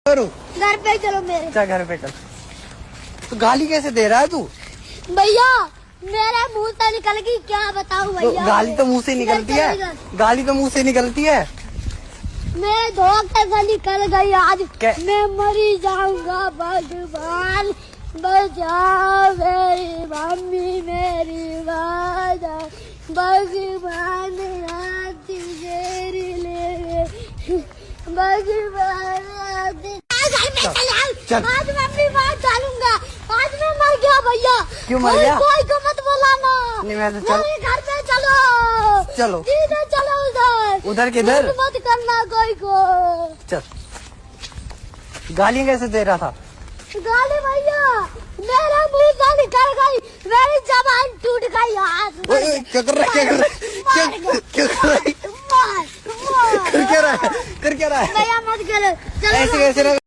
घर पे चलो मेरे। अच्छा घर पे चल। तो गाली कैसे दे रहा है तू? भैया मेरे मुंह से निकल गई, क्या बताऊं भैया। गाली तो मुंह से निकलती है, गाली तो मुंह से निकलती है। मेरे धोखे से निकल गई आज। क्या? मैं मरी जाऊंगा, भगवान बचाओ मेरी मम्मी मेरी वादा, भगवान रात तेरी ले, भगवान चल। आज मैं अपनी बात डालूंगा। आज मैं मर गया भैया। क्यों मर गया? कोई को मत बुलाना। नहीं मैं तो चल। घर पे चलो। चलो सीधे चलो उधर। उधर किधर? मत करना कोई को। चल। गालियाँ कैसे दे रहा था? गाली भैया मेरा मुंह से निकल गई, मेरी जबान टूट गई। हाथ ओए, क्या कर रहा है? क्या कर रहा है? क्या कर रहा है? मार कर क्या रहा है? कर क्या रहा है? भैया मत करो। चलो ऐसे कैसे